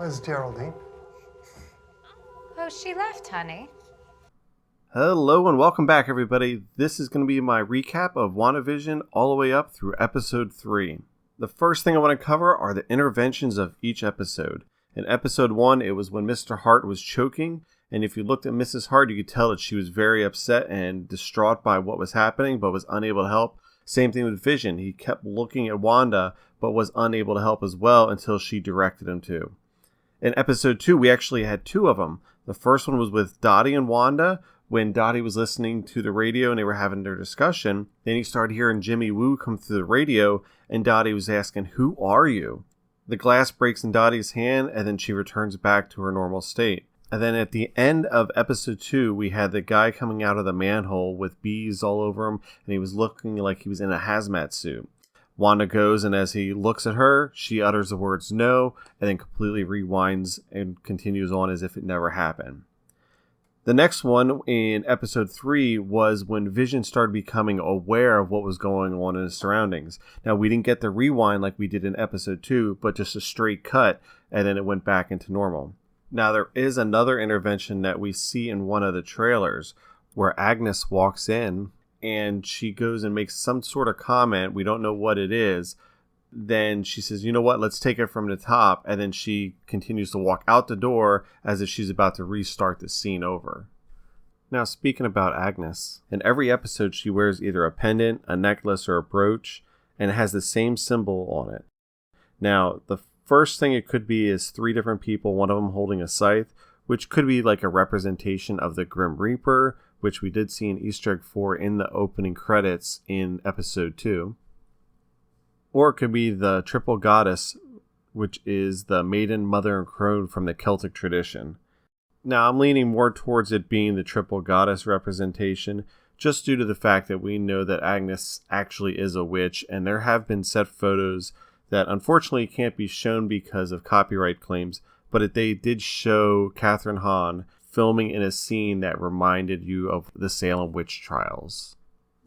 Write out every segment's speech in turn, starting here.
Where's Geraldine? Oh, she left, honey. Hello and welcome back, everybody. This is going to be my recap of WandaVision all the way up through episode 3. The first thing I want to cover are the interventions of each episode. In episode 1, it was when Mr. Hart was choking, and if you looked at Mrs. Hart, you could tell that she was very upset and distraught by what was happening, but was unable to help. Same thing with Vision. He kept looking at Wanda, but was unable to help as well until she directed him to. In episode 2, we actually had two of them. The first one was with Dottie and Wanda, when Dottie was listening to the radio and they were having their discussion. Then you started hearing Jimmy Woo come through the radio, and Dottie was asking, "Who are you?" The glass breaks in Dottie's hand, and then she returns back to her normal state. And then at the end of episode 2, we had the guy coming out of the manhole with bees all over him, and he was looking like he was in a hazmat suit. Wanda goes, and as he looks at her, she utters the words "no," and then completely rewinds and continues on as if it never happened. The next one in episode 3 was when Vision started becoming aware of what was going on in his surroundings. Now, we didn't get the rewind like we did in episode 2, but just a straight cut, and then it went back into normal. Now, there is another intervention that we see in one of the trailers where Agnes walks in and she goes and makes some sort of comment. We don't know what it is. Then she says, "You know what, let's take it from the top." And then she continues to walk out the door as if she's about to restart the scene over. Now, speaking about Agnes, in every episode she wears either a pendant, a necklace, or a brooch, and it has the same symbol on it. Now, the first thing it could be is 3 different people, one of them holding a scythe, which could be like a representation of the Grim Reaper, which we did see in Easter egg 4 in the opening credits in episode 2. Or it could be the triple goddess, which is the maiden, mother, and crone from the Celtic tradition. Now, I'm leaning more towards it being the triple goddess representation, just due to the fact that we know that Agnes actually is a witch, and there have been set photos that unfortunately can't be shown because of copyright claims, but they did show Catherine Hahn filming in a scene that reminded you of the Salem witch trials.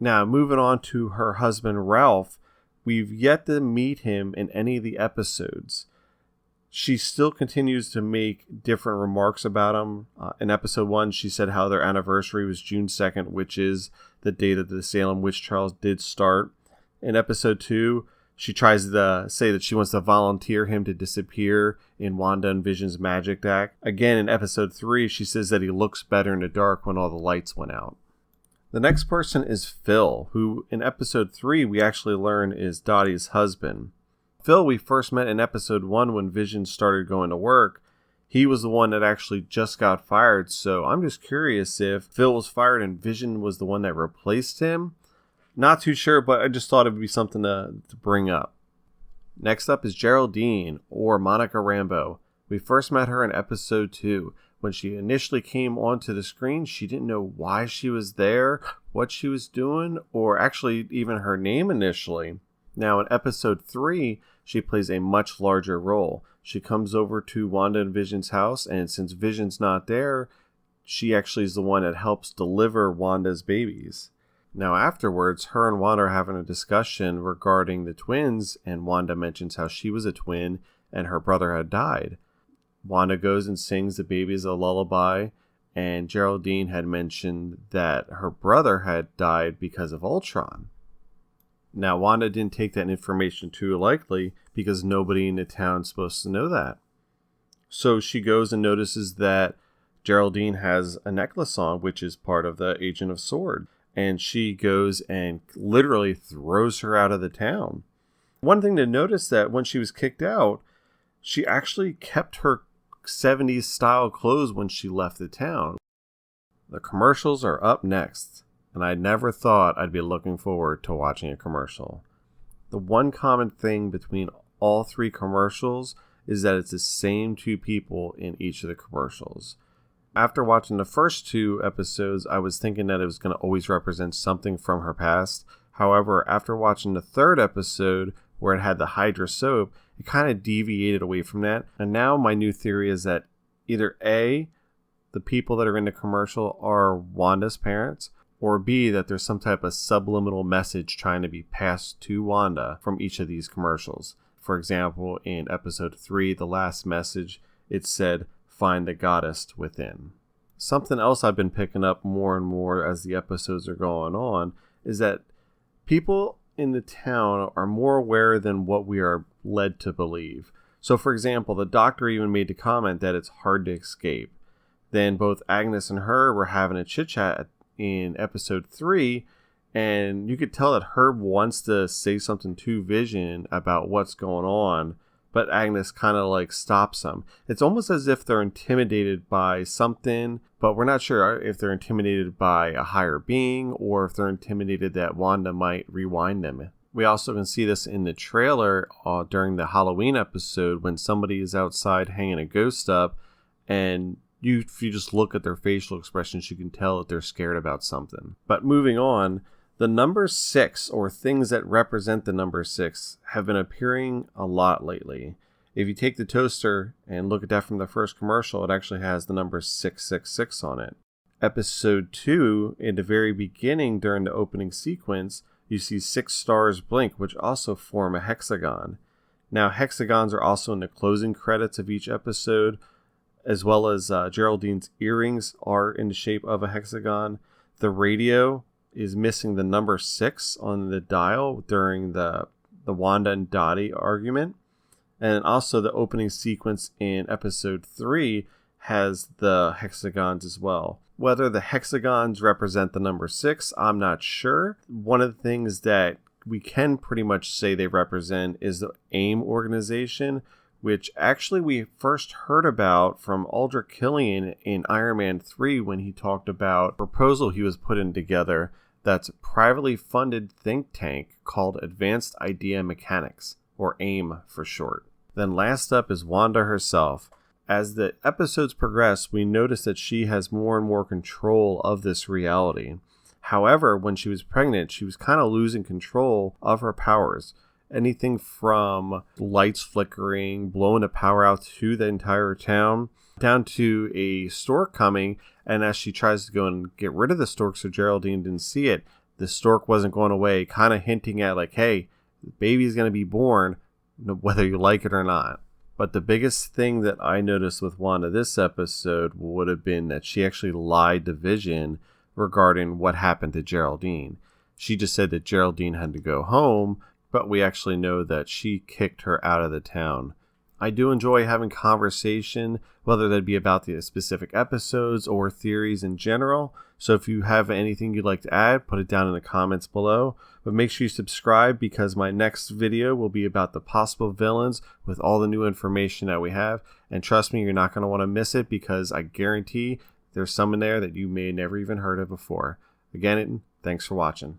Now, moving on to her husband, Ralph, we've yet to meet him in any of the episodes. She still continues to make different remarks about him. In episode 1, she said how their anniversary was June 2nd, which is the day that the Salem witch trials did start. In episode 2, she tries to say that she wants to volunteer him to disappear in Wanda and Vision's magic act. Again, in episode 3, she says that he looks better in the dark when all the lights went out. The next person is Phil, who in episode 3 we actually learn is Dottie's husband. Phil we first met in episode 1 when Vision started going to work. He was the one that actually just got fired, so I'm just curious if Phil was fired and Vision was the one that replaced him. Not too sure, but I just thought it would be something to bring up. Next up is Geraldine, or Monica Rambeau. We first met her in episode 2. When she initially came onto the screen, she didn't know why she was there, what she was doing, or actually even her name initially. Now in episode 3, she plays a much larger role. She comes over to Wanda and Vision's house, and since Vision's not there, she actually is the one that helps deliver Wanda's babies. Now afterwards, her and Wanda are having a discussion regarding the twins, and Wanda mentions how she was a twin and her brother had died. Wanda goes and sings the babies a lullaby, and Geraldine had mentioned that her brother had died because of Ultron. Now, Wanda didn't take that information too lightly because nobody in the town's supposed to know that. So she goes and notices that Geraldine has a necklace on, which is part of the Agent of S.W.O.R.D. And she goes and literally throws her out of the town. One thing to notice that when she was kicked out, she actually kept her 70s style clothes when she left the town. The commercials are up next, and I never thought I'd be looking forward to watching a commercial. The one common thing between all 3 commercials is that it's the same 2 people in each of the commercials. After watching the first 2 episodes, I was thinking that it was going to always represent something from her past. However, after watching the 3rd episode, where it had the Hydra soap, it kind of deviated away from that. And now my new theory is that either A, the people that are in the commercial are Wanda's parents, or B, that there's some type of subliminal message trying to be passed to Wanda from each of these commercials. For example, in episode 3, the last message it said, "Find the goddess within." Something else I've been picking up more and more as the episodes are going on is that people in the town are more aware than what we are led to believe. So, for example, the doctor even made the comment that it's hard to escape. Then both Agnes and Herb were having a chit-chat in episode 3, and you could tell that Herb wants to say something to Vision about what's going on, but Agnes kind of like stops him. It's almost as if they're intimidated by something, but we're not sure if they're intimidated by a higher being or if they're intimidated that Wanda might rewind them. We also can see this in the trailer during the Halloween episode when somebody is outside hanging a ghost up, and if you just look at their facial expressions, you can tell that they're scared about something. But moving on, the number 6, or things that represent the number 6, have been appearing a lot lately. If you take the toaster and look at that from the first commercial, it actually has the number 666 on it. Episode 2, in the very beginning during the opening sequence, you see 6 stars blink, which also form a hexagon. Now, hexagons are also in the closing credits of each episode, as well as Geraldine's earrings are in the shape of a hexagon. The radio is missing the number 6 on the dial during the Wanda and Dottie argument. And also the opening sequence in episode 3 has the hexagons as well. Whether the hexagons represent the number 6, I'm not sure. One of the things that we can pretty much say they represent is the AIM organization, which actually we first heard about from Aldrich Killian in Iron Man 3 when he talked about a proposal he was putting together that's a privately funded think tank called Advanced Idea Mechanics, or AIM for short. Then last up is Wanda herself. As the episodes progress, we notice that she has more and more control of this reality. However, when she was pregnant, she was kind of losing control of her powers. Anything from lights flickering, blowing the power out to the entire town, down to a stork coming, and as she tries to go and get rid of the stork so Geraldine didn't see it, the stork wasn't going away, kind of hinting at like, hey, the baby's going to be born, whether you like it or not. But the biggest thing that I noticed with Wanda this episode would have been that she actually lied to Vision regarding what happened to Geraldine. She just said that Geraldine had to go home, but we actually know that she kicked her out of the town. I do enjoy having conversation, whether that be about the specific episodes or theories in general. So if you have anything you'd like to add, put it down in the comments below. But make sure you subscribe because my next video will be about the possible villains with all the new information that we have. And trust me, you're not going to want to miss it because I guarantee there's some in there that you may have never even heard of before. Again, thanks for watching.